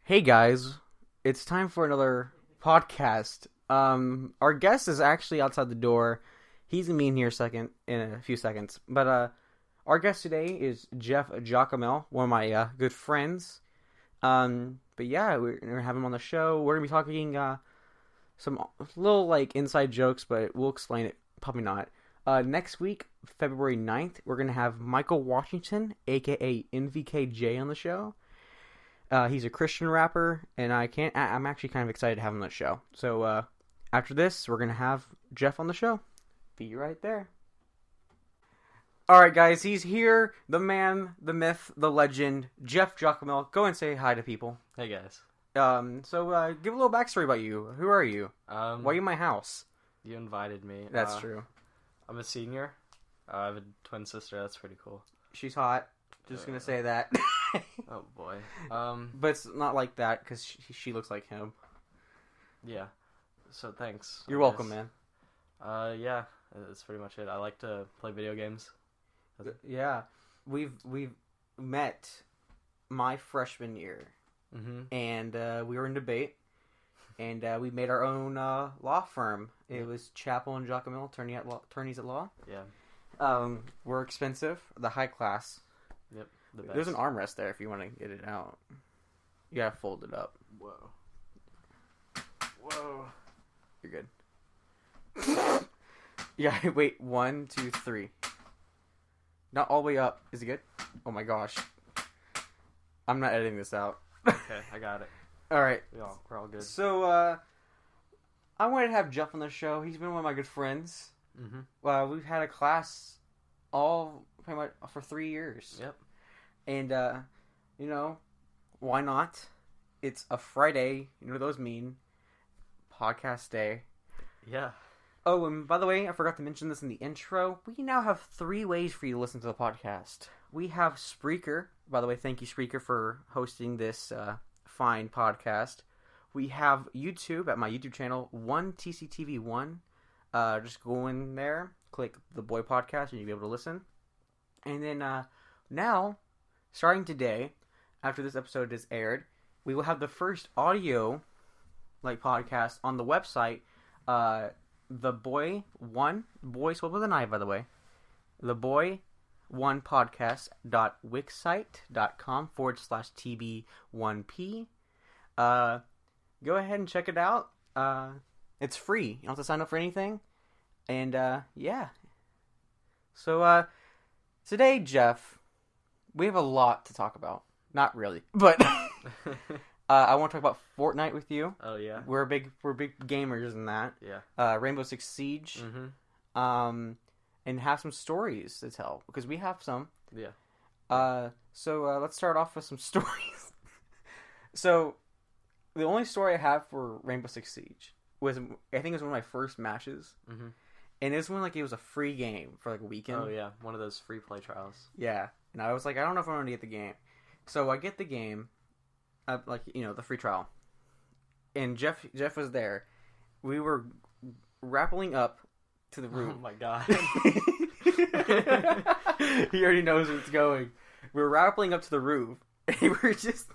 Hey guys, it's time for another podcast. Our guest is actually outside the door. He's gonna be in here in a few seconds. But our guest today is Jeff Giacomel, one of my good friends. But yeah, we're gonna have him on the show. We're gonna be talking some little like inside jokes, but we'll explain it. Probably not. Next week, February 9th, we're gonna have Michael Washington, aka MvkeyyJ, on the show. He's a Christian rapper, and I'm actually kind of excited to have him on the show. So after this, we're gonna have Jeff on the show. Be right there. All right, guys, he's here. The man, the myth, the legend, Jeff Giacomel. Go and say hi to people. Hey guys. So give a little backstory about you. Who are you? Why are you in my house? You invited me. That's true. I'm a senior. I have a twin sister. That's pretty cool. She's hot. Just gonna say that. Oh boy. But it's not like that because she looks like him. Yeah. So thanks. You're welcome, man. Yeah. That's pretty much it. I like to play video games. Yeah, we've met my freshman year, and we were in debate, and we made our own law firm. It was Chappell and Giacomel, attorneys at law. Yeah. We're expensive, the high class. Yep. The best. There's an armrest there if you want to get it out. You gotta fold it up. Whoa. You're good. Yeah, wait, 1, 2, 3. Not all the way up. Is it good? Oh my gosh. I'm not editing this out. Okay, I got it. Alright. We're all good. So, I wanted to have Jeff on the show. He's been one of my good friends. We've had a class all pretty much for 3 years. Yep. And, why not? It's a Friday. You know what those mean. Podcast day. Yeah. Oh, and by the way, I forgot to mention this in the intro. We now have 3 ways for you to listen to the podcast. We have Spreaker. By the way, thank you, Spreaker, for hosting this fine podcast. We have YouTube at my YouTube channel, 1TCTV1. Just go in there, click the Boy Podcast, and you'll be able to listen. And then now, starting today, after this episode is aired, we will have the first audio podcast on the website. The Boy spelled with an I, by the way. The Boy One podcast.wixsite.com/TB1P. Go ahead and check it out. It's free. You don't have to sign up for anything. And yeah. So today, Jeff, we have a lot to talk about. Not really, but I want to talk about Fortnite with you. Oh yeah. We're big gamers in that. Yeah. Rainbow Six Siege. And have some stories to tell because we have some. Yeah. So let's start off with some stories. So the only story I have for Rainbow Six Siege was, I think it was one of my first matches. And it was when it was a free game for a weekend. Oh yeah, one of those free play trials. Yeah. And I was like, I don't know if I'm going to get the game. So I get the game. The free trial. And Jeff was there. We were rappelling up to the roof. Oh my god. He already knows where it's going. We were rappelling up to the roof. And we were just...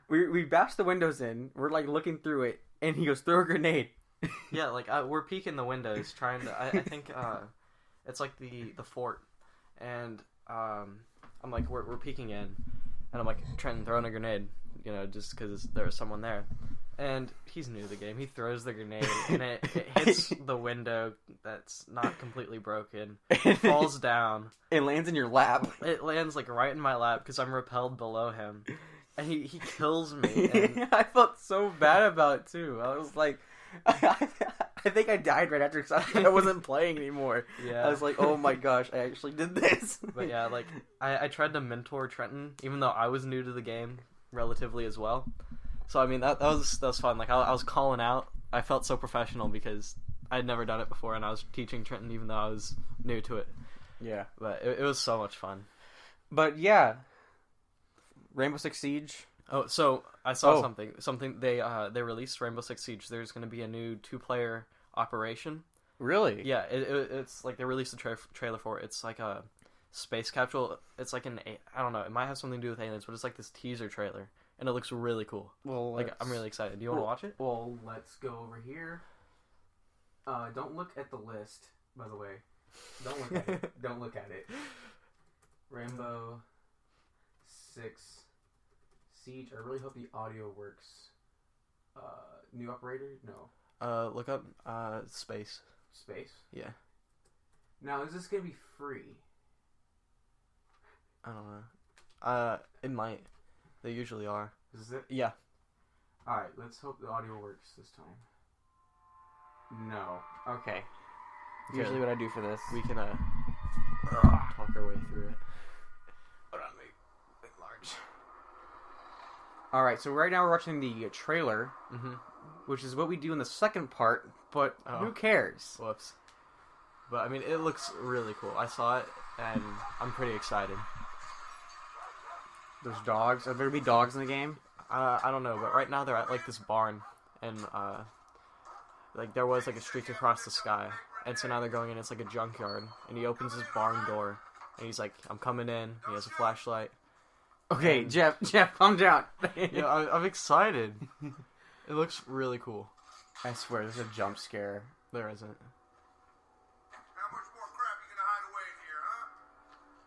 We bashed the windows in. We're looking through it. And he goes, throw a grenade. Yeah, we're peeking the windows trying to... I think it's the fort. And I'm we're peeking in. And I'm Trenton throwing a grenade, just because there was someone there. And he's new to the game. He throws the grenade, and it hits the window that's not completely broken. It falls down. It lands in your lap. It lands, right in my lap, because I'm repelled below him. And he kills me. And... I felt so bad about it, too. I was like... I think I died right after because I wasn't playing anymore. Yeah. I was like, oh my gosh, I actually did this. But yeah, I tried to mentor Trenton, even though I was new to the game relatively as well. So I mean that was fun. I was calling out. I felt so professional because I had never done it before, and I was teaching Trenton even though I was new to it. Yeah. But it was so much fun. But yeah, Rainbow Six Siege. Oh, so I saw something they released Rainbow Six Siege. There's going to be a new 2-player operation. Really? Yeah, it's they released the trailer for it. It's a space capsule. It's I don't know, it might have something to do with aliens, but it's this teaser trailer. and it looks really cool. Well, like I'm really excited. Do you want to watch it? Well, let's go over here. Don't look at the list, by the way. Don't look at it. Don't look at it. Rainbow 6 Siege. I really hope the audio works. New operator? No. Look up Space. Space? Yeah. Now, is this gonna be free? I don't know. It might. They usually are. Is it? Yeah. Alright, let's hope the audio works this time. No. Okay. Good. Usually what I do for this. We can talk our way through it. Hold on, make large. Alright, so right now we're watching the trailer, which is what we do in the second part, but who cares? Whoops. But, I mean, it looks really cool. I saw it, and I'm pretty excited. There's dogs. Are there going to be dogs in the game? I don't know, but right now they're at, like, this barn, and, like, there was, like, a streak across the sky, and so now they're going in, it's like a junkyard, and he opens his barn door, and he's like, I'm coming in, he has a flashlight. Okay, and... Jeff, calm down. Yeah, I'm excited. It looks really cool. I swear, there's a jump scare. There isn't. How much more crap you gonna hide away in here, huh?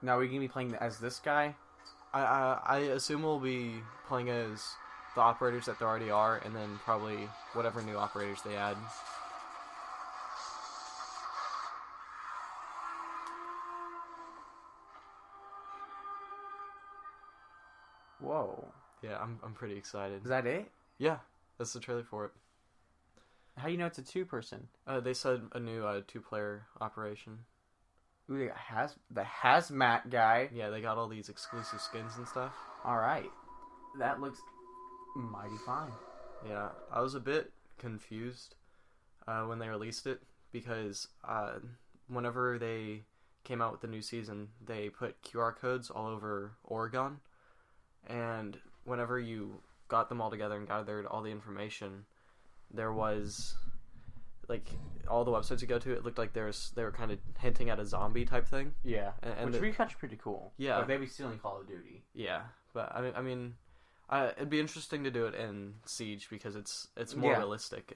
Now, are we going to be playing as this guy? I assume we'll be playing as the operators that there already are, and then probably whatever new operators they add. Whoa. Yeah, I'm pretty excited. Is that it? Yeah, that's the trailer for it. How do you know it's a two-person? They said a new two-player operation. Ooh, the hazmat guy. Yeah, they got all these exclusive skins and stuff. Alright. That looks mighty fine. Yeah, I was a bit confused when they released it, because whenever they came out with the new season, they put QR codes all over Oregon, and whenever you got them all together and gathered all the information, there was, like, all the websites you go to, it looked like they were kind of hinting at a zombie type thing. Yeah, which would be kind of pretty cool. Yeah. Like maybe stealing Call of Duty. Yeah, but I mean, it'd be interesting to do it in Siege, because it's more realistic.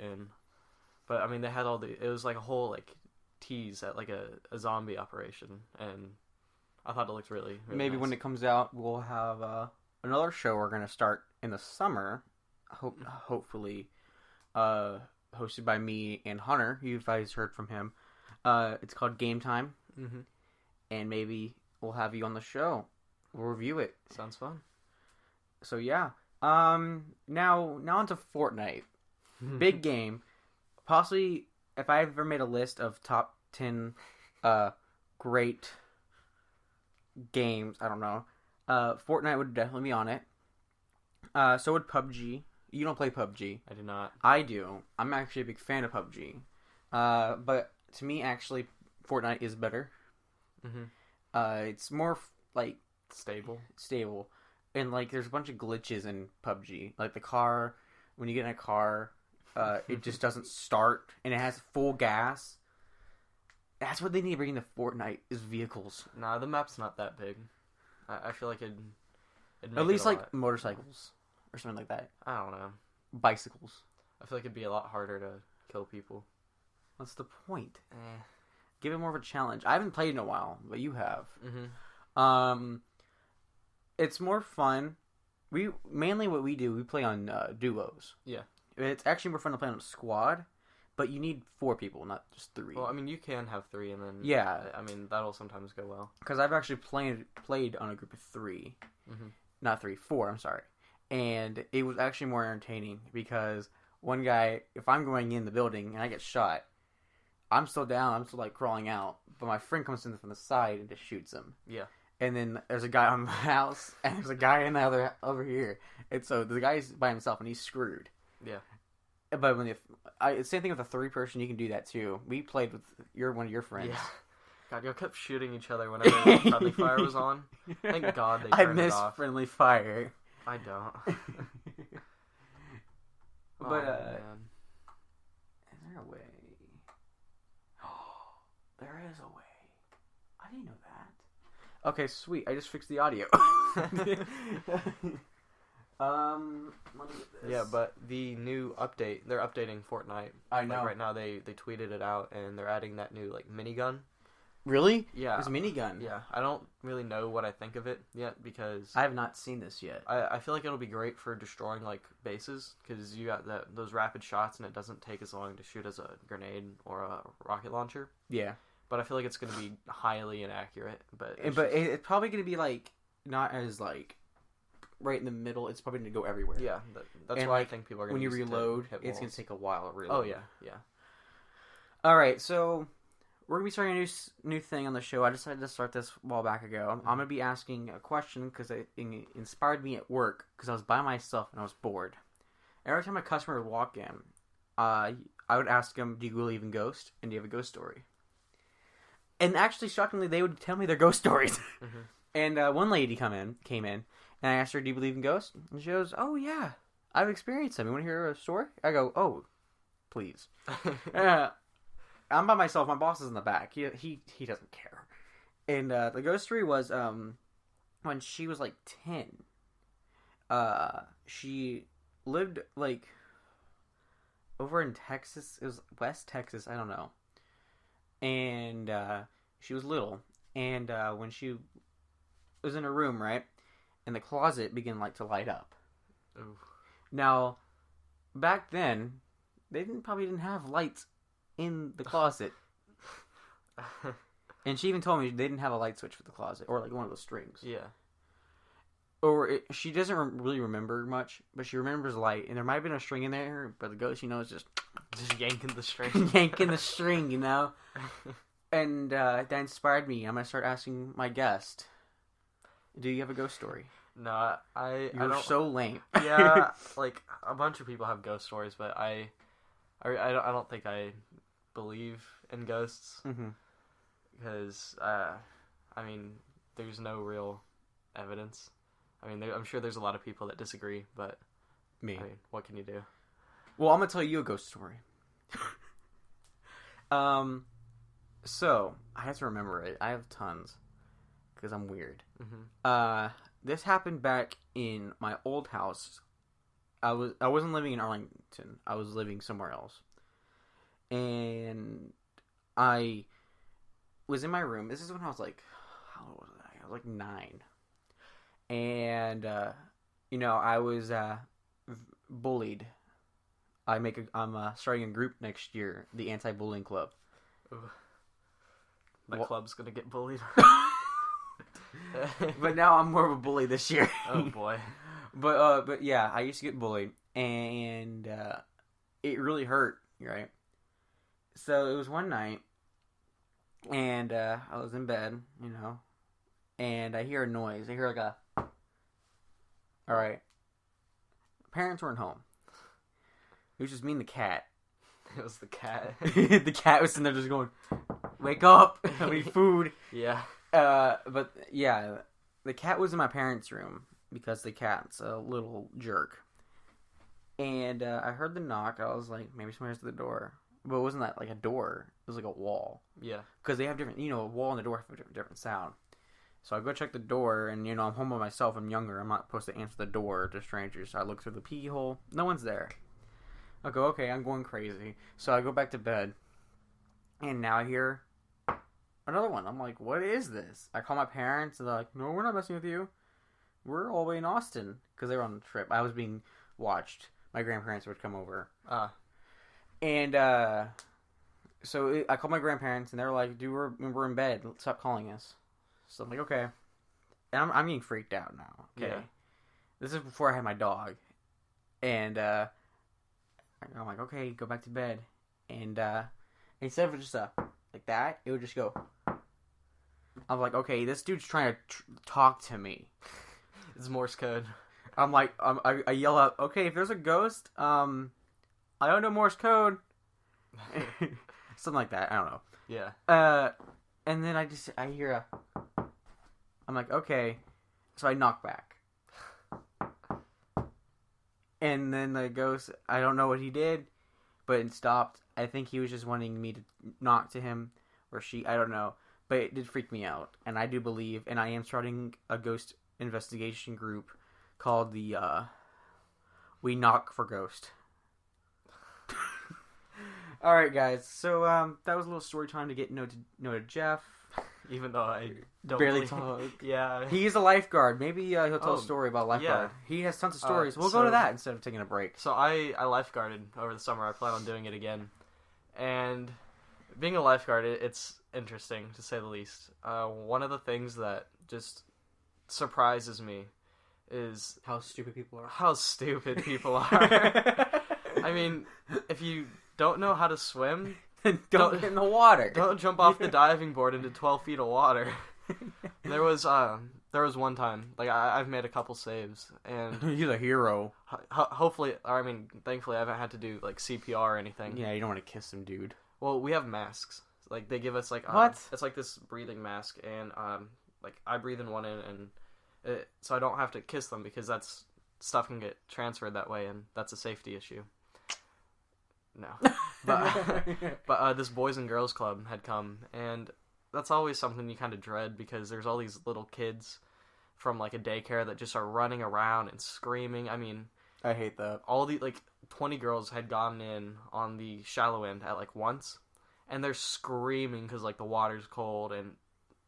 But I mean, they had it was like a whole, like, tease at, like, a zombie operation, and I thought it looked really, really maybe nice. when it comes out, we'll have another show we're going to start in the summer, hopefully, hosted by me and Hunter. You guys heard from him. It's called Game Time, and maybe we'll have you on the show. We'll review it. Sounds fun. So yeah. Now onto Fortnite. Big game. Possibly, if I ever made a list of top 10 great games, I don't know. Fortnite would definitely be on it. So would PUBG. You don't play PUBG. I do not. I do. I'm actually a big fan of PUBG. But to me, actually, Fortnite is better. It's more, like... Stable. And, like, there's a bunch of glitches in PUBG. Like, the car, when you get in a car, it just doesn't start, and it has full gas. That's what they need to bring into Fortnite, is vehicles. Nah, the map's not that big. I feel like it'd make At least, it a like, lot. motorcycles. Or something like that. I don't know. Bicycles. I feel like it'd be a lot harder to kill people. What's the point? Give it more of a challenge. I haven't played in a while, but you have. It's more fun. Mainly what we do, we play on duos. Yeah. It's actually more fun to play on a squad, but you need 4 people, not just 3. Well, I mean, you can have 3, and then... Yeah. I mean, that'll sometimes go well. Because I've actually played on a group of 3. Not 3, 4, I'm sorry. And it was actually more entertaining, because one guy, if I'm going in the building and I get shot, I'm still down, I'm still, like, crawling out, but my friend comes in from the side and just shoots him. Yeah. And then there's a guy on the house, and there's a guy in the other over here. And so the guy's by himself, and he's screwed. Yeah. But when same thing with a 3-person, you can do that too. We played with one of your friends. Yeah. God, y'all kept shooting each other whenever friendly fire was on. Thank God they turned it off. I miss friendly fire. I don't. But man. Is there a way? There is a way. I didn't know that. Okay, sweet. I just fixed the audio. Let me get this. Yeah, but the new update, they're updating Fortnite. I know. Like right now, they tweeted it out, and they're adding that new like minigun. Really? Yeah. There's a minigun. Yeah, I don't really know what I think of it yet because I have not seen this yet. I feel like it'll be great for destroying like bases because you got those rapid shots and it doesn't take as long to shoot as a grenade or a rocket launcher. Yeah. But I feel like it's going to be highly inaccurate. But It's probably going to be like not as like right in the middle. It's probably going to go everywhere. yeah, that's And, why like, I think people are going when you to reload, hit it's going walls. to take a while to reload. Oh yeah. All right, so we're going to be starting a new thing on the show. I decided to start this a while back ago. I'm going to be asking a question because it inspired me at work because I was by myself and I was bored. Every time a customer would walk in, I would ask them, "Do you believe in ghosts? And do you have a ghost story?" And actually, shockingly, they would tell me their ghost stories. Mm-hmm. And one lady came in, and I asked her, "Do you believe in ghosts?" And she goes, "Oh yeah, I've experienced them. You want to hear a story?" I go, "Oh, please." I'm by myself. My boss is in the back. He doesn't care. And the ghost story was when she was like 10. She lived like over in Texas. It was West Texas. I don't know. And she was little. And when she was in her room, right, and the closet began like to light up. Ooh. Now, back then, they probably didn't have lights in the closet. And she even told me they didn't have a light switch for the closet, or like one of those strings. Yeah. Or she doesn't really remember much, but she remembers light, and there might have been a string in there, but the ghost, is just yanking the string. yanking the string, And that inspired me. I'm gonna start asking my guest, "Do you have a ghost story?" No, I You're don't. so lame. Yeah, like a bunch of people have ghost stories, but I don't think I believe in ghosts Mm-hmm. because there's no real evidence. I'm sure there's a lot of people that disagree, but Me. what can you do? Well, I'm gonna tell you a ghost story. So I have to remember it. I have tons because I'm weird. Mm-hmm. This happened back in my old house. I wasn't living in Arlington. I was living somewhere else, and I was in my room. This is when I was like, how old was I? I was like 9, and I was bullied. I'm starting a group next year, the Anti-Bullying Club. Ooh. The What? club's gonna get bullied. But now I'm more of a bully this year. Oh boy. But yeah, I used to get bullied, and it really hurt, right? So it was one night, and I was in bed, and I hear a noise. I hear like a. All right. Parents weren't home. It was just me and the cat. It was the cat. The cat was sitting there just going, "Wake up! I need food." Yeah. But yeah, the cat was in my parents' room because the cat's a little jerk. And I heard the knock. I was like, maybe somebody's at the door. But it wasn't that like a door. It was like a wall. Yeah. Because they have different, a wall and a door have a different sound. So I go check the door, and I'm home by myself. I'm younger. I'm not supposed to answer the door to strangers. So I look through the pee hole. No one's there. I go, okay, I'm going crazy. So I go back to bed, and now I hear another one. I'm like, what is this? I call my parents, and they're like, no, we're not messing with you. We're all the way in Austin. Because they were on a trip. I was being watched. My grandparents would come over. And so I called my grandparents, and they were like, dude, we're in bed. Stop calling us. So I'm like, okay. And I'm getting freaked out now. Okay. Yeah. This is before I had my dog. And I'm like, okay, go back to bed. And instead of just like that, it would just go. I'm like, okay, this dude's trying to talk to me. It's Morse code. I'm like, I yell out, okay, if there's a ghost, I don't know Morse code. Something like that. I don't know. Yeah. And then I hear a. I'm like, okay. So I knock back. And then the ghost, I don't know what he did, but it stopped. I think he was just wanting me to knock to him, or she, I don't know. But it did freak me out. And I do believe, and I am starting a ghost investigation group called the we knock for Ghost. All right, guys. So that was a little story time to get know to Jeff. Even though I don't Barely really talk. Yeah. He's a lifeguard. Maybe he'll tell a story about lifeguard. Yeah. He has tons of stories. We'll go to that instead of taking a break. So I lifeguarded over the summer. I plan on doing it again. And being a lifeguard, it's interesting, to say the least. One of the things that just surprises me is How stupid people are. how stupid people are. I mean, if you don't know how to swim, Don't get in the water. don't jump off the diving board into 12 feet of water. There was one time, like I've made a couple saves, and He's a hero. hopefully, I mean, thankfully, I haven't had to do like CPR or anything. Yeah, you don't want to kiss him, dude. Well, we have masks. Like they give us like What? It's like this breathing mask, and like I breathe in one end, and so I don't have to kiss them because that's stuff can get transferred that way, and that's a safety issue. No, but this boys and girls club had come, and that's always something you kind of dread because there's all these little kids from like a daycare that just are running around and screaming. I mean, I hate that. all the like 20 girls had gone in on the shallow end at like once, and they're screaming because like the water's cold, and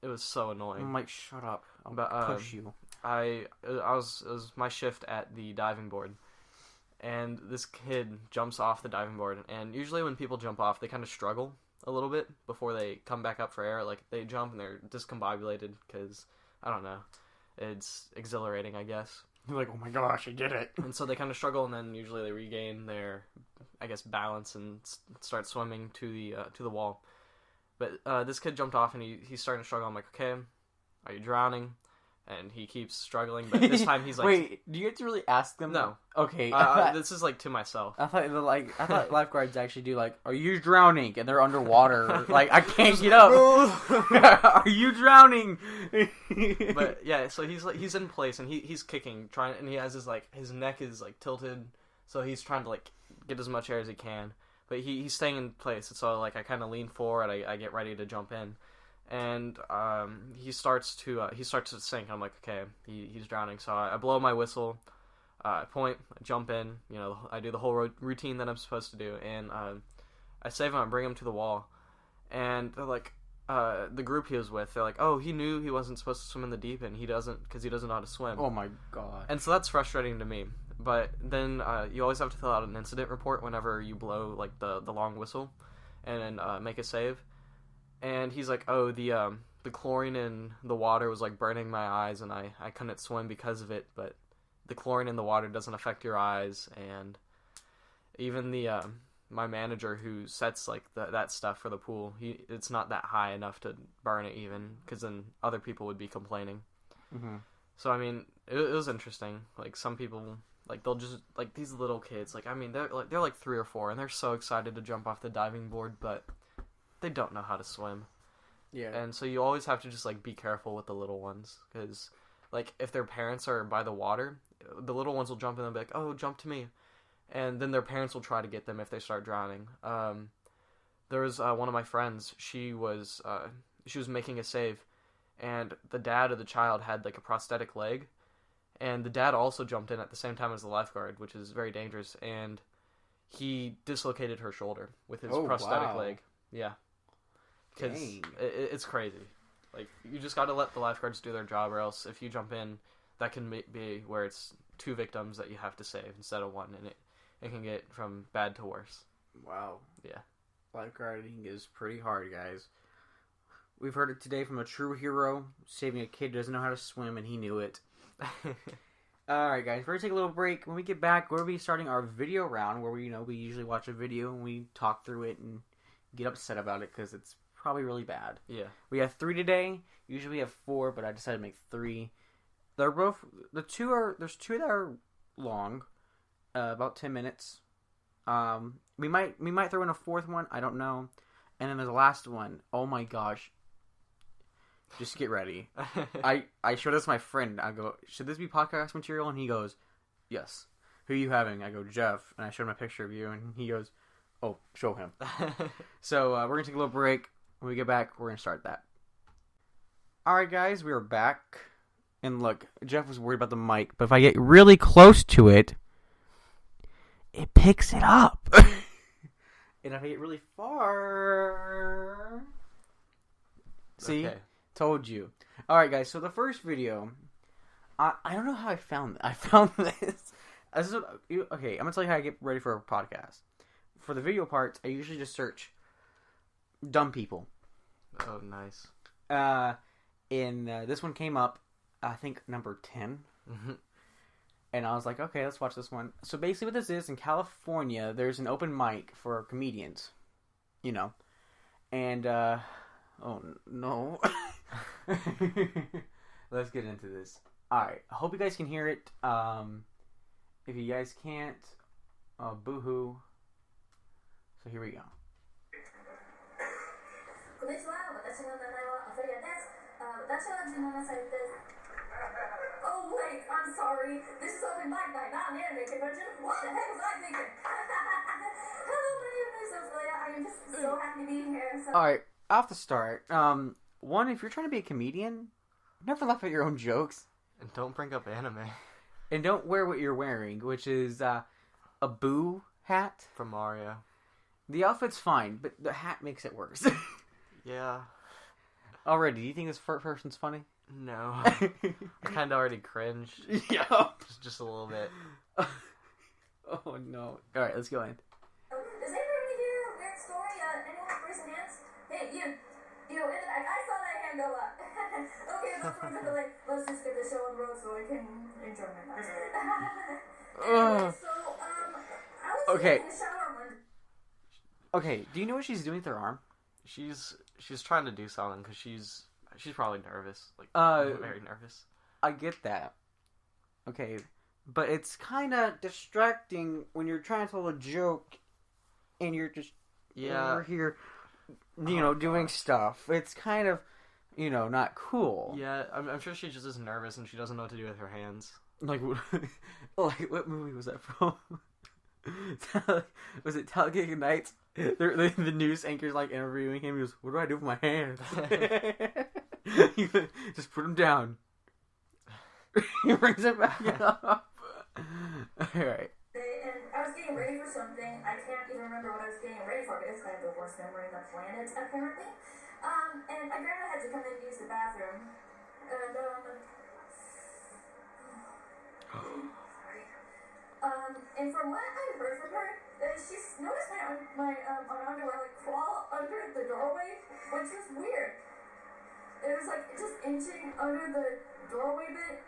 it was so annoying. I'm like, shut up. I'll But, push you. It was my shift at the diving board, and this kid jumps off the diving board, and usually when people jump off, they kind of struggle a little bit before they come back up for air. Like they jump and they're discombobulated because I don't know, it's exhilarating, I guess. You're like, oh my gosh, I did it. And so they kind of struggle, and then usually they regain their, I guess, balance and start swimming to the wall. But this kid jumped off, and he's starting to struggle. I'm like, okay, are you drowning? And he keeps struggling, but this time he's like, wait, do you have to really ask them? No. Okay. this is like to myself. I thought lifeguards actually do like, are you drowning? And they're underwater. Like, I can't get up. Are you drowning? But yeah, so he's in place, and he's kicking, and he has his neck is like tilted, so he's trying to like get as much air as he can. But he's staying in place, so like I kind of lean forward, I get ready to jump in, and he starts to sink. I'm like, okay, he's drowning, so I blow my whistle, I point, I jump in, I do the whole routine that I'm supposed to do, and I save him, I bring him to the wall, and they're like, the group he was with, they're like, oh, he knew he wasn't supposed to swim in the deep end, because he doesn't know how to swim. Oh my god. And so that's frustrating to me. But then you always have to fill out an incident report whenever you blow like the long whistle, and then make a save. And he's like, oh, the chlorine in the water was like burning my eyes, and I couldn't swim because of it. But the chlorine in the water doesn't affect your eyes, and even the my manager who sets like that stuff for the pool, it's not that high enough to burn it even, because then other people would be complaining. Mm-hmm. So I mean, it was interesting. Like some people. Like they'll just like these little kids. Like I mean, they're like 3 or 4, and they're so excited to jump off the diving board, but they don't know how to swim. Yeah. And so you always have to just like be careful with the little ones, because like if their parents are by the water, the little ones will jump in and be like, "Oh, jump to me," and then their parents will try to get them if they start drowning. There was one of my friends. She was making a save, and the dad of the child had like a prosthetic leg. And the dad also jumped in at the same time as the lifeguard, which is very dangerous. And he dislocated her shoulder with his prosthetic leg. Yeah. Because it's crazy. Like, you just got to let the lifeguards do their job, or else if you jump in, that can be where it's 2 victims that you have to save instead of 1. And it can get from bad to worse. Wow. Yeah. Lifeguarding is pretty hard, guys. We've heard it today from a true hero, saving a kid who doesn't know how to swim, and he knew it. Alright guys, we're going to take a little break. When we get back, we're going to be starting our video round where we usually watch a video and we talk through it and get upset about it because it's probably really bad. Yeah. We have 3 today. Usually we have 4, but I decided to make 3. They're both, there's 2 that are long, about 10 minutes. We might throw in a 4th one, I don't know. And then there's the last one. Oh my gosh. Just get ready. I showed this to my friend. I go, should this be podcast material? And he goes, yes. Who are you having? I go, Jeff. And I showed him a picture of you. And he goes, oh, show him. So we're going to take a little break. When we get back, we're going to start that. Alright guys, we are back. And look, Jeff was worried about the mic. But if I get really close to it, it picks it up. And if I get really far... See? Okay. Told you. Alright, guys, so the first video... I don't know how I found this. I found this. Okay, I'm going to tell you how I get ready for a podcast. For the video parts, I usually just search dumb people. Oh, nice. And this one came up, I think, number 10. And I was like, okay, let's watch this one. So basically what this is, in California, there's an open mic for comedians. You know. And, oh, no. Let's get into this. Alright, I hope you guys can hear it. If you guys can't, boo-hoo. So here we go. Oh wait, I'm sorry. This is open mic night, not an anime convention. What the heck was I thinking? Hello, my name is Ophelia. I am just so happy to be here. Alright, off the start. One, if you're trying to be a comedian, never laugh at your own jokes. And don't bring up anime. And don't wear what you're wearing, which is a Boo hat. From Mario. The outfit's fine, but the hat makes it worse. Yeah. Already, do you think this person's funny? No. I kind of already cringed. Yeah. Just a little bit. Oh, no. Alright, let's go in. Does anybody hear a weird story? Anyone raise their hands? Hey, you in the back. I saw that hand go up. Okay, let's just get the show on the road so I can enjoy my life. Anyway, so, I was Okay. in the shower one. Okay, do you know what she's doing with her arm? She's trying to do something because she's probably nervous. Like, very nervous. I get that. Okay, but it's kind of distracting when you're trying to tell a joke and you're just over here, doing stuff. It's kind of, not cool. Yeah, I'm sure she just is nervous and she doesn't know what to do with her hands. Like what movie was that from? Was it Talladega Nights? The news anchor's like interviewing him. He goes, "What do I do with my hands?" Just put them down. He brings it back up. Alright. And I was getting ready for something. I can't even remember what I was getting ready for because I have the worst memory on the planet, apparently. And my grandma had to come in and use the bathroom. And, and from what I heard from her, she's noticed my underwear like crawl under the doorway, which was weird. It was like just inching under the doorway bit.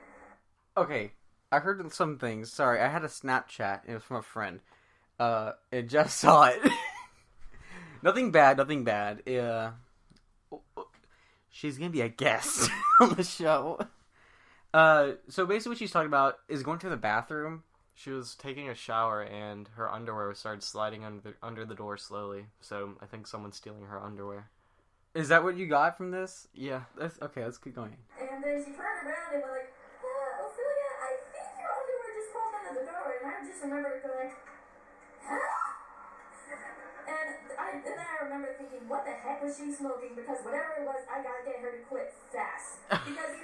Okay, I heard some things. Sorry, I had a Snapchat. It was from a friend. And just saw it. Nothing bad. She's gonna be a guest on the show. So basically what she's talking about is going to the bathroom. She was taking a shower and her underwear started sliding under the door slowly. So I think someone's stealing her underwear. Is that what you got from this? Yeah. Okay, let's keep going. And then she turned around and went like, Ophelia, I think your underwear just crawled under the door. And I just remember going, huh? And then I remember thinking, what the heck was she smoking? Because whatever it was, I gotta get her to quit fast. Because,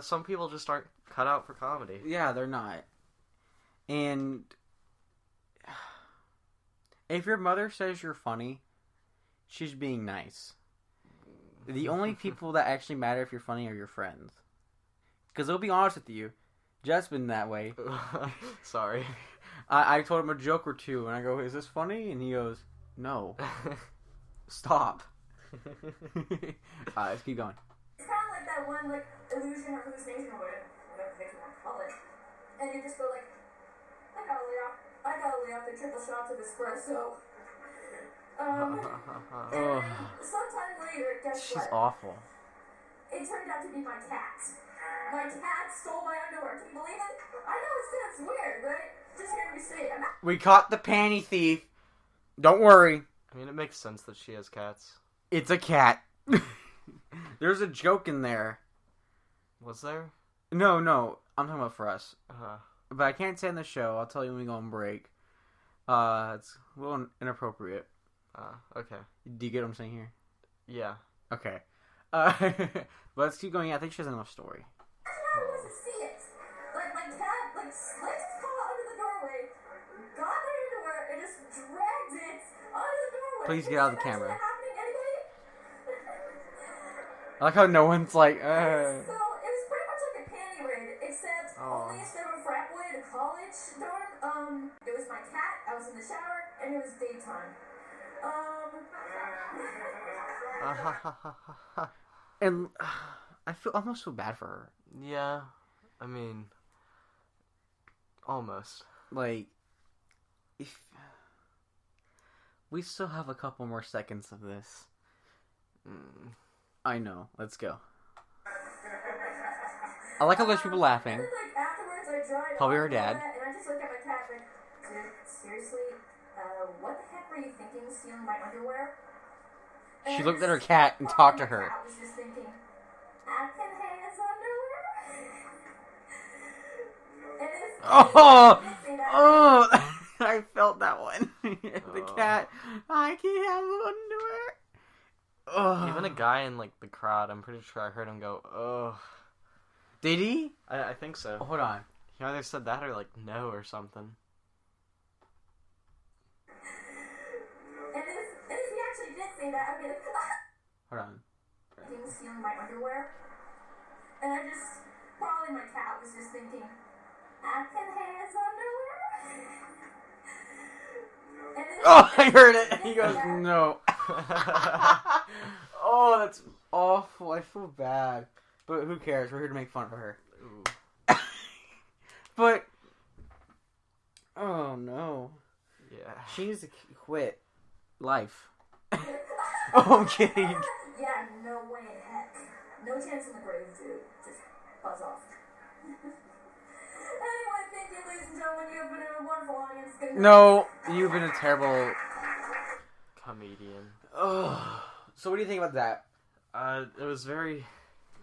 some people just aren't cut out for comedy. Yeah, they're not. And if your mother says you're funny, she's being nice. The only people that actually matter if you're funny are your friends. Because I'll be honest with you, Jeff's been that way. Sorry. I told him a joke or two, and I go, "Is this funny?" And he goes, "No." Stop. Let's keep going. It's kind of like that one, like, illusion or hallucination or whatever they want to call it. And you just go like, I gotta lay off the triple shots of espresso. And sometime later, guess She's what? awful. It turned out to be my cat. My cat stole my underwear. Can you believe it? I know it sounds weird, right? Just hear me say it. We caught the panty thief. Don't worry. I mean, it makes sense that she has cats. It's a cat. There's a joke in there. Was there? No. I'm talking about for us. Uh-huh. But I can't say on the show. I'll tell you when we go on break. It's a little inappropriate. Okay. Do you get what I'm saying here? Yeah. Okay. But let's keep going. I think she has enough story. I wasn't see it. Like my cat, like slipped its paw under the doorway, got my underwear, and just dragged it under the doorway. Please get out of the Can you camera. imagine that happening, anybody? I like how no one's like, So it was pretty much like a panty raid, except only instead of a frat boy at a college dorm, it was my cat. I was in the shower, and it was daytime. and I almost feel bad for her. Yeah, I mean, almost. Like, if we still have a couple more seconds of this. I know. Let's go. I like how there's people laughing. And then, like, afterwards, I dried Probably off her dad. all that, and I just looked at my cat and dude, seriously, what the heck were you thinking stealing my underwear? And She looked at her cat and talked to her. I was just thinking, I can have his underwear. And if Oh! you say that, Oh! I felt that one. The cat. I can't have underwear. Oh. Even a guy in like the crowd, I'm pretty sure I heard him go, "Oh." Did he? I think so. Oh, hold on. He either said that or like no or something. and if he actually did say that, I'd be like, Hold on. thinking stealing my underwear. And I just, probably my cat was just thinking, I can have his underwear. And if Oh, I heard it. did He say goes, that, no. Oh, that's awful. I feel bad. But who cares? We're here to make fun of her. Ooh. But, oh no. Yeah. She needs to quit life. Oh, I'm kidding. Yeah, no way in heck. No chance in the grave, dude. Just buzz off. Anyway, thank you, ladies and gentlemen. You've been a wonderful audience. Good night. No, you've been a terrible... Comedian. Oh. So what do you think about that? It was very...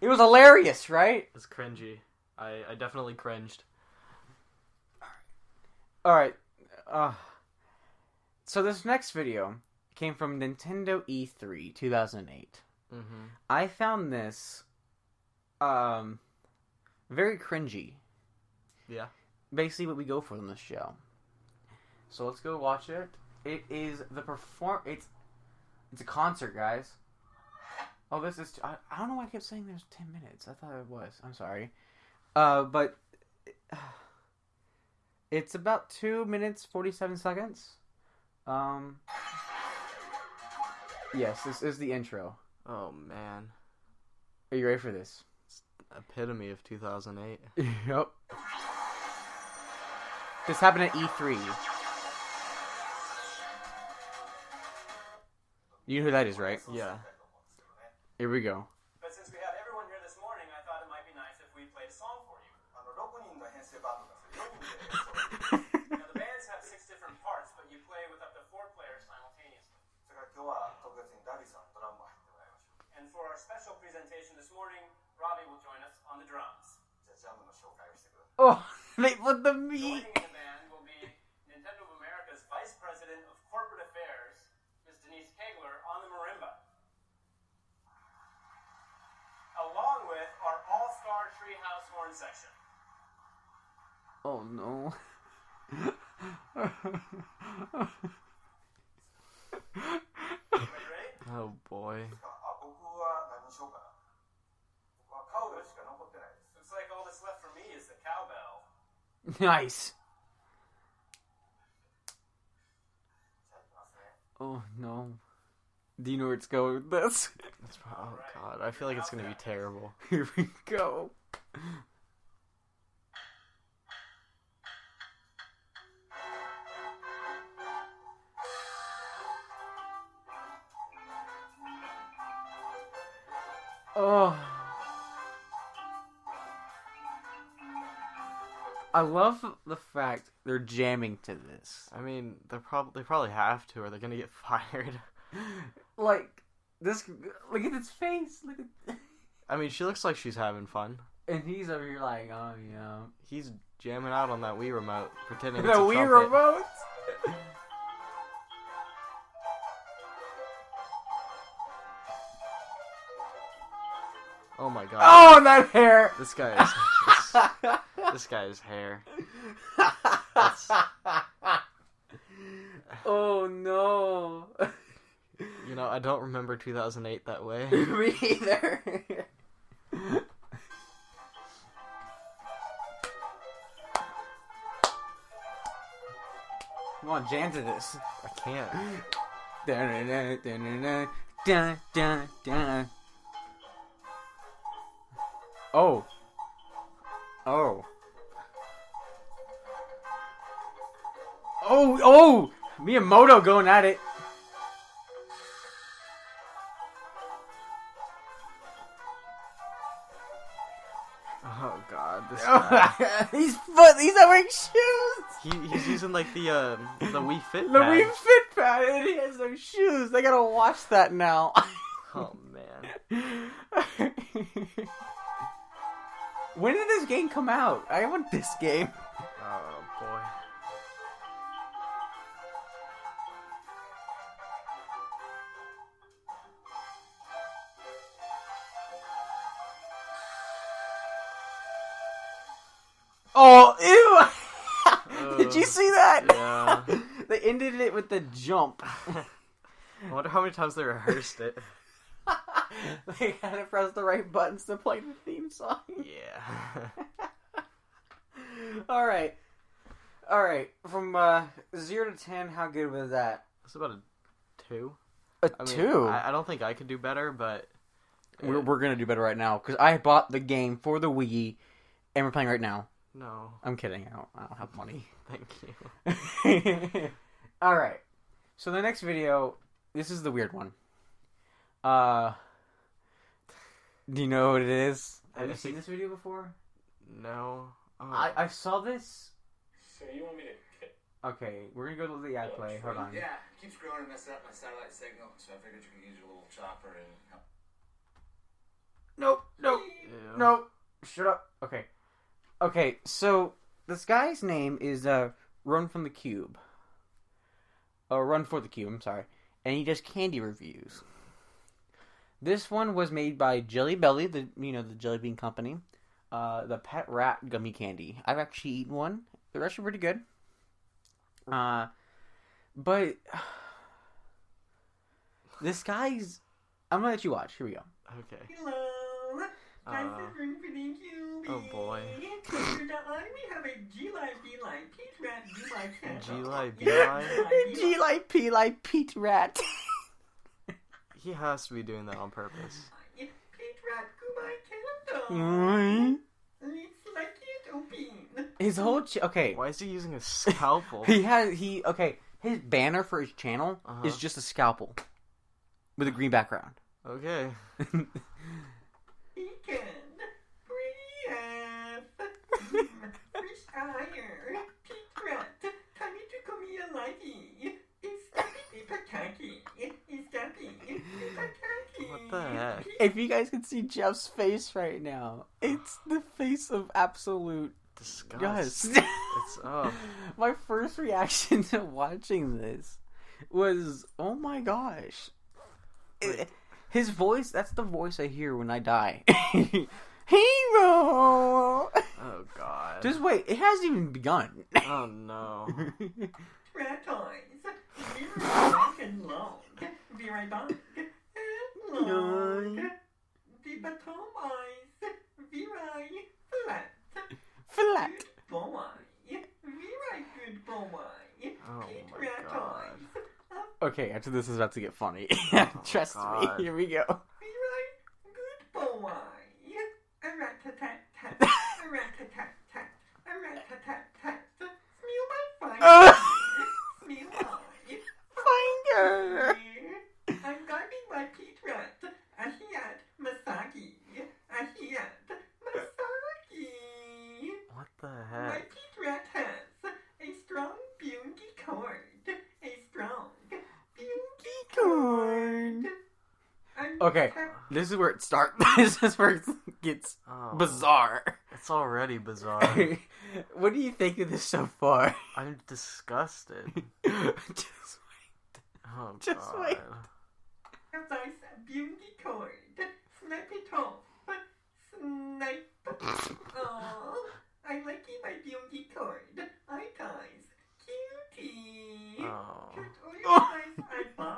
It was hilarious, right? It was cringy. I definitely cringed. Alright. So this next video came from Nintendo E3 2008. Mm-hmm. I found this very cringy. Yeah. Basically what we go for on this show. So let's go watch it. It is the it's a concert, guys. Oh, this is... I don't know why I kept saying there's 10 minutes. I thought it was. I'm sorry. But... it's about 2 minutes, 47 seconds. Yes, this is the intro. Oh, man. Are you ready for this? Epitome of 2008. Yep. This happened at E3. You know who that is, right? Yeah. Here we go. But since we had everyone here this morning, I thought it might be nice if we played a song for you. Now, the bands have 6 different parts, but you play with up to 4 players simultaneously. And for our special presentation this morning, Robbie will join us on the drums. Oh, they put the meat. Joining in the band will be Nintendo of America's Vice President of Corporate Affairs, Ms. Denise Kegler, on the marimba. Along with our all-star treehouse horn section. Oh no. Everybody ready? Oh, boy. Looks like all that's left for me is the cowbell. Nice. Oh no. Do you know where it's going with this? Oh, God. I feel like it's going to be terrible. Here we go. Oh. I love the fact they're jamming to this. I mean, they probably have to, or they're going to get fired. Like, this... Look at his face. Look at... I mean, she looks like she's having fun. And he's over here like, oh, yeah. He's jamming out on that Wii remote, pretending The it's a Wii trumpet. remote? Oh my god. Oh, that hair! This guy's this guy's hair. That's- Oh no. You know, I don't remember 2008 that way. Me either. Come on, jam to this. I can't. Dun, dun, dun, dun, dun, dun, dun. Oh. Oh. Oh, oh! Miyamoto going at it. Oh god, this guy. He's not wearing shoes. He's using like the Wii Fit The pad. Wii Fit pad, and he has no shoes. I gotta watch that now. Oh man. When did this game come out? I want this game. Oh boy. Oh, ew! Did you see that? Yeah. They ended it with the jump. I wonder how many times they rehearsed it. They had to press the right buttons to play the theme song. Yeah. All right. From 0 to 10, how good was that? It's about a 2. A I mean, 2. I don't think I could do better, but We're gonna do better right now because I bought the game for the Wii, and we're playing right now. no. I'm kidding. I don't have money. Thank you. All right. So the next video, this is the weird one. Do you know what it is? Have you seen this video before? No. Oh. I saw this. So you want me to... Okay, we're gonna go to the iPlay. Hold on. Yeah, it keeps growing and messing up my satellite signal, so I figured you could use your little chopper and help. Nope. Ew. Nope. Shut up. Okay. So this guy's name is Run from the Cube. Run for the Cube. I'm sorry, and he does candy reviews. This one was made by Jelly Belly, the Jelly Bean Company. The Pet Rat gummy candy. I've actually eaten one. They're actually pretty good. But this guy's. I'm gonna let you watch. Here we go. Okay. Hello. Time for Run for the Cube. Oh boy. We have a G-Live, B-Live, Pete Rat, B-Live channel. G-Live, B-Live? G like P like Pete Rat. He has to be doing that on purpose. Pete Rat, goodbye, Canada. It's like it open. His whole okay. Why is he using a scalpel? His banner for his channel is just a scalpel with a green background. Okay. Beacon. Brief. Fish ire. Pete Rat. Kami to komi alagi. What the heck? If you guys can see Jeff's face right now, it's the face of absolute Disgust. disgust. It's My first reaction to watching this was, oh my gosh. His voice, that's the voice I hear when I die. Hero! Oh god. Just wait, it hasn't even begun. Oh no. Rat toys. Be right and long. Be right back. And long. The baton eyes. Be right flat. Flat. Good boy. Be right good boy. Oh Pete my Rat god. toys. Okay, after this is about to get funny. Trust God. me. Here we go. Be right good boy. A rat-a-tat-tat. A rat-a-tat-tat. A rat-a-tat-tat. Smell my fire. Smell my Finger. I'm guarding my Pete Rat. Ahiyat Masagi. Ahiyat Masagi. What the My heck? Pete Rat has a strong beauty cord. A strong beauty cord. Okay, this is where it starts. This is where it gets Oh, bizarre. It's already bizarre. What do you think of this so far? I'm disgusted. Just Oh Just god. wait. Nice beauty cord. Snap it off. Oh, I like it by the cord. I ties. Cutie. Oh. Cute eyeball.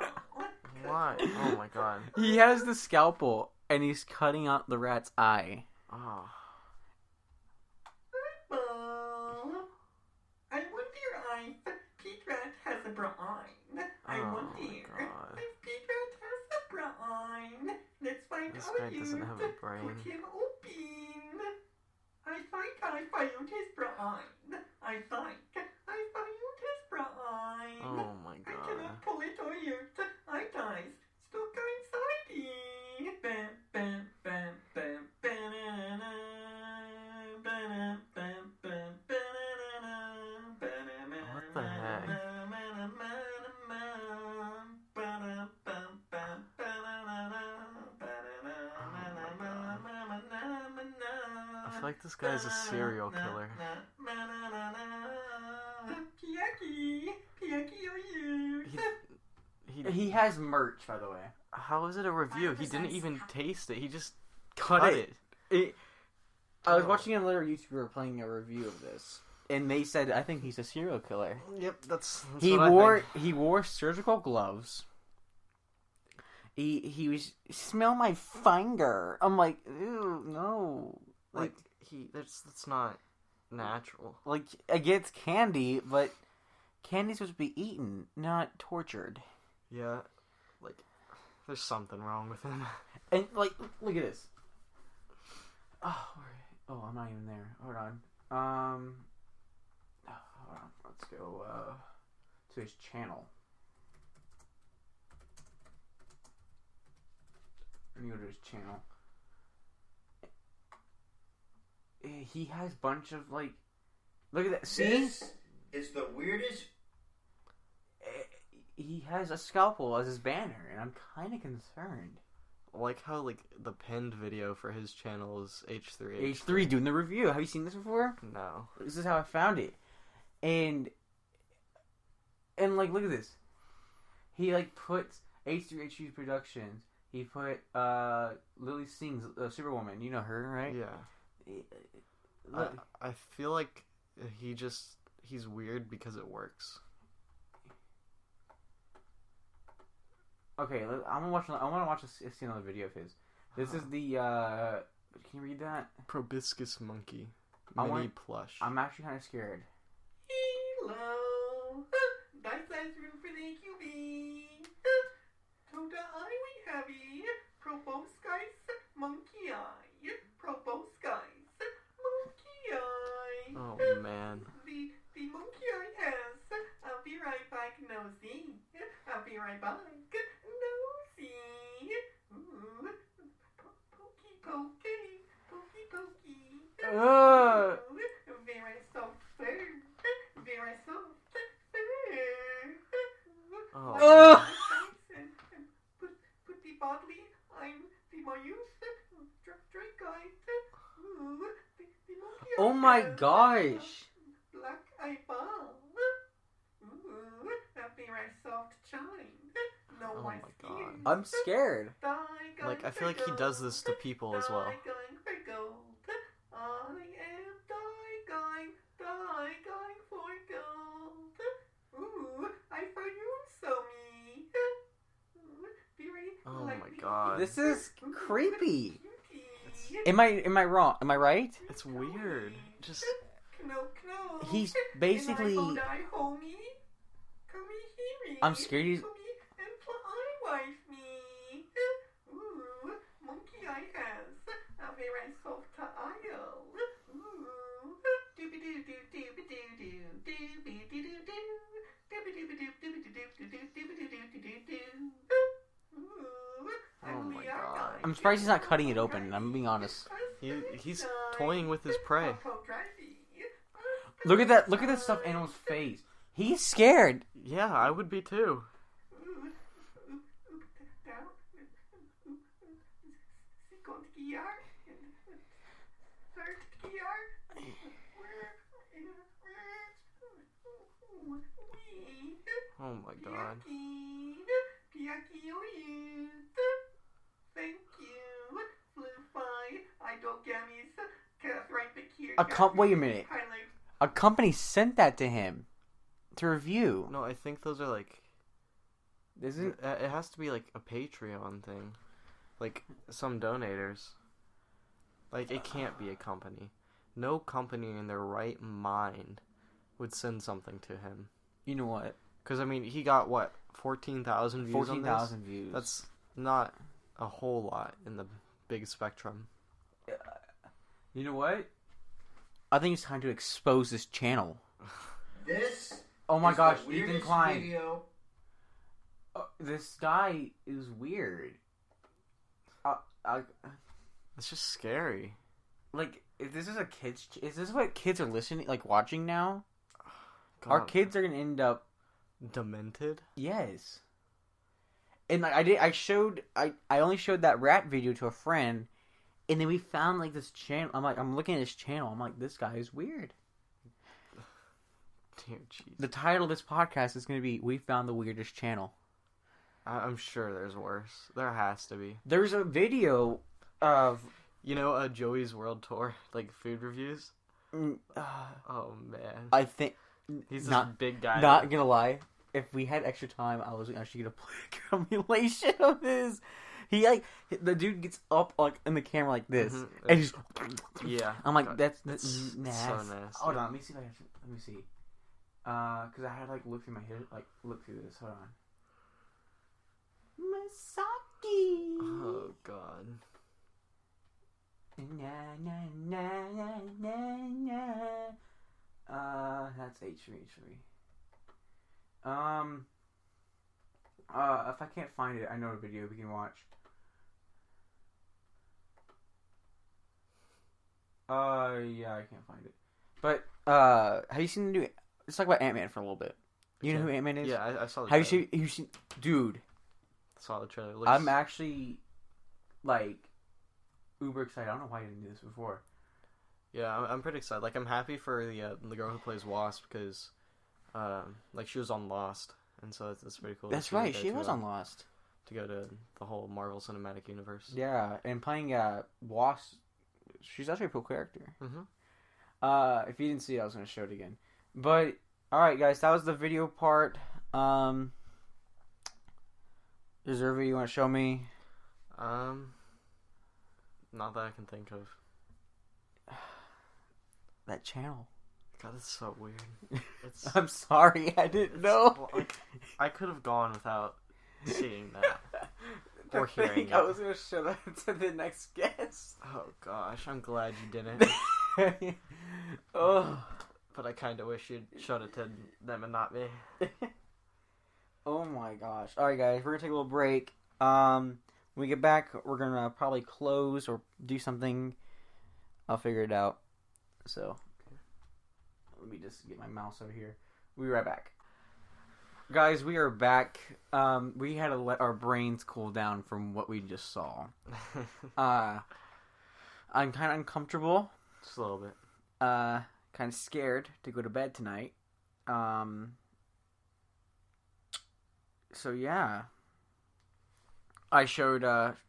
Why? Oh my god. He has the scalpel and he's cutting out the rat's eye. Oh. Eyeball. I wonder if Pete Rat has a brawn. I Oh wonder my god. if Pete Rat has a brawn. Let's find This out guy doesn't have a brain. Put him open. I think I found his brawn. I found his brawn. Oh my I god. cannot pull it out. I dies stuck inside him. Bam, bam, bam, bam, banana. Banana, bam, bam, banana. Banana. What the heck? I feel like this guy's a serial killer. He has merch, by the way. How is it a review? He didn't even taste it. He just Cut cut it. it. I was watching another YouTuber playing a review of this, and they said, I think he's a serial killer. Yep, that's He what wore surgical gloves. He was, smell my finger. I'm like, ew, no. Like that's not natural. Like, I get it's candy, but candy's supposed to be eaten, not tortured. Yeah, like there's something wrong with him. And, like, look at this. Oh, I'm not even there. Hold on. Hold on. Let's go, to his channel. Let me go to his channel. He has a bunch of, like, look at that. See? This is the weirdest. He has a scalpel as his banner, and I'm kind of concerned. Like how like the pinned video for his channel is H3. H3 doing the review. Have you seen this before? No. This is how I found it. And like, look at this. He, like, puts H3 Productions. He put, Lily Singh's Superwoman. You know her, right? Yeah. Look. I feel like he's weird because it works. Okay, I want to watch see another video of his. This is the, can you read that? Proboscis monkey. I Mini want- plush. I'm actually kind of scared. Hello. Nice room for the QB. Toda eye we have proboscis monkey eye. Proboscis monkey eye. Oh man. The monkey eye has. I'll be right back, nosy. I'll be right back, nosy. Ooh. Pokey. Ugh. Very soft fur. Very soft fur. Oh. Put the bodily. I'm the Mayus. Drink guy. Ooh. The monkey. Oh my has gosh. Black eyeball. Ooh. A very soft chine. No Oh white my God. skin. I'm scared. Like I feel like he does this to people as well. Going for gold. I am going for gold. Ooh, I for you so me. Very Oh my lightly. God. This is creepy. Cutie. Am I wrong? Am I right? It's weird. Just No. He's basically. And I homie. Come here. I'm scared he's. Come here and fly wife me. Ooh, monkey eye has a very soft aisle. Ooh, Oh my God. I'm surprised he's not cutting it open. I'm being honest. he's toying with his prey. Look at that. Look at that stuffed animal's face. He's scared. Yeah, I would be too. Oh my God. Thank you, Fluffy. I don't get me Wait a minute. Highlight. A company sent that to him to review. No, I think those are like. Isn't It has to be like a Patreon thing, like some donators. Like it can't be a company. No company in their right mind would send something to him. you know what? Because I mean, he got what 14,000 views. 14,000 views. That's not a whole lot in the big spectrum. You know what? I think it's time to expose this channel. This. Oh my is gosh, the Ethan weirdest Klein. video. This guy is weird. It's just scary. Like, if this is a kid's... Is this what kids are listening, like, watching now? God. Our kids are gonna end up... Demented? Yes. And like, I only showed that rat video to a friend, and then we found, like, this channel. I'm looking at this channel. I'm like, this guy is weird. Dear jeez. The title of this podcast is gonna be, We Found the Weirdest Channel. I'm sure there's worse. There has to be. There's a video of... You know, Joey's World Tour, like food reviews? Oh, man. I think... He's this not big guy. Not gonna lie, if we had extra time, I was actually gonna play a compilation of his. He like the dude gets up like in the camera like this, and he's. Yeah. I'm like, God, that's it's nasty. so nasty. Hold on, let me see if I can. Let me see. Because I had to, like look through my head, like look through this. Hold on. Masaki. Oh, God. Na na na na na na. That's H3. If I can't find it, I know a video we can watch. Yeah, I can't find it. But, have you seen the new... Let's talk about Ant-Man for a little bit. You know who Ant-Man is? Yeah, I saw the Have trailer. you seen... Dude, Saw the trailer. Looks... I'm actually, like, uber excited. I don't know why I didn't do this before. Yeah, I'm pretty excited. Like, I'm happy for the girl who plays Wasp because, like, she was on Lost, and so it's pretty cool. That's right, she was on Lost. To go to the whole Marvel Cinematic Universe. Yeah, and playing Wasp, she's actually a cool character. Mm-hmm. If you didn't see it, I was going to show it again. But, alright guys, that was the video part. Is there a video you want to show me? Not that I can think of. That channel. God, it's so weird. It's I'm sorry, I didn't know. like, I could have gone without seeing that. Or I hearing it. I was going to show that to the next guest. Oh gosh, I'm glad you didn't. Oh. But I kind of wish you'd showed it to them and not me. Oh my gosh. Alright guys, we're going to take a little break. When we get back, we're going to probably close or do something. I'll figure it out. So, let me just get my mouse over here. We'll be right back. Guys, we are back. We had to let our brains cool down from what we just saw. I'm kind of uncomfortable. Just a little bit. Kind of scared to go to bed tonight. So yeah. I showed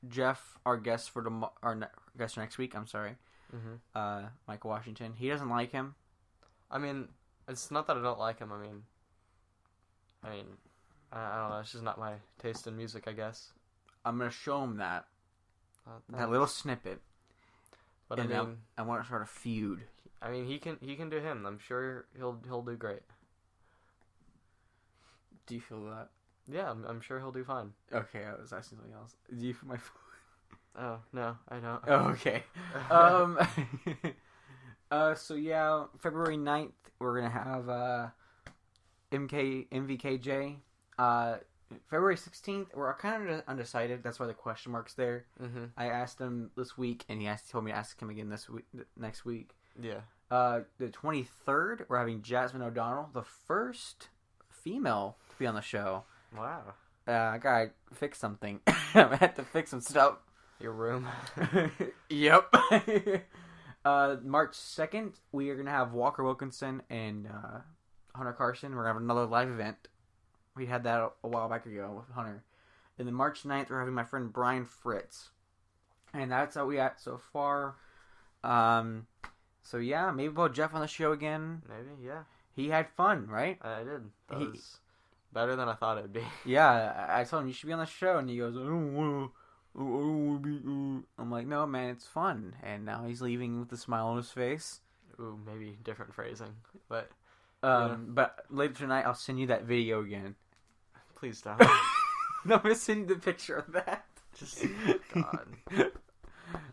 Jeff our guest for guest for next week. I'm sorry, Michael Washington. He doesn't like him. I mean, it's not that I don't like him. I mean, I don't know. It's just not my taste in music, I guess. I'm gonna show him that little snippet. But and I mean, I want to start a feud. I mean, he can do him. I'm sure he'll do great. Do you feel that? Yeah, I'm sure he'll do fine. Okay, I was asking something else. Do you feel my foot? Oh no, I don't. Oh, okay. So yeah, February 9th, we're gonna have MvkeyyJ. February 16th, we're kind of undecided. That's why the question mark's there. Mm-hmm. I asked him this week, and he told me to ask him again next week. Yeah. The 23rd, we're having Jasmine O'Donnell, the first female to be on the show. Wow. I gotta fix something. I had to fix some stuff. Your room. Yep. March 2nd, we are gonna have Walker Wilkinson and Hunter Carson. We're gonna have another live event. We had that a while back ago with Hunter. And then March 9th, we're having my friend Brian Fritz. And that's how we at so far. So yeah, maybe we'll have Jeff on the show again. Maybe, yeah. He had fun, right? I did. That was better than I thought it would be. Yeah, I told him you should be on the show, and he goes, I don't want to be. I'm like, no, man, it's fun. And now he's leaving with a smile on his face. Ooh, maybe different phrasing, but But later tonight, I'll send you that video again. please don't. No, I'm gonna send you the picture of that. Just God.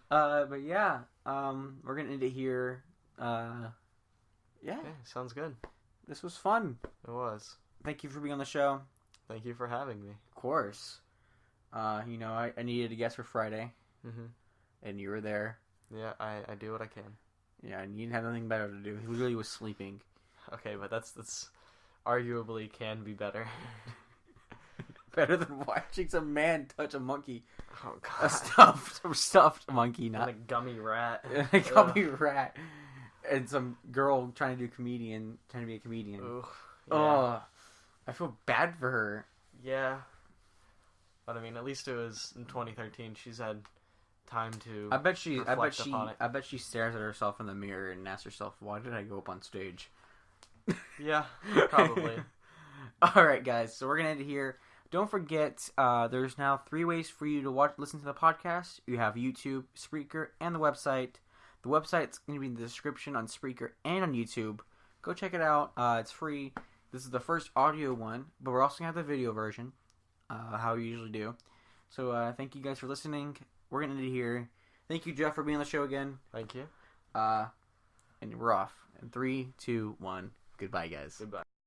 But yeah, we're gonna end it here. Yeah, Okay, sounds good. this was fun. It was. Thank you for being on the show. Thank you for having me. Of course. I needed a guest for Friday, and you were there. Yeah, I do what I can. Yeah, and you didn't have nothing better to do. He literally was sleeping. Okay, but that's arguably can be better. Better than watching some man touch a monkey. Oh A God. stuffed monkey, And not a gummy rat. a gummy rat. And some girl trying to be a comedian. Ooh, yeah. Oh, I feel bad for her. Yeah. But I mean, at least it was in 2013. She's had time to. I bet she upon it. stares at herself in the mirror and asks herself, "Why did I go up on stage?" Yeah, probably. All right, guys. So we're gonna end it here. Don't forget, there's now 3 ways for you to listen to the podcast. You have YouTube, Spreaker, and the website. The website's going to be in the description on Spreaker and on YouTube. Go check it out. It's free. This is the first audio one, but we're also going to have the video version, how we usually do. So thank you guys for listening. We're going to end it here. Thank you, Jeff, for being on the show again. Thank you. And we're off. In 3, 2, 1. Goodbye, guys. Goodbye.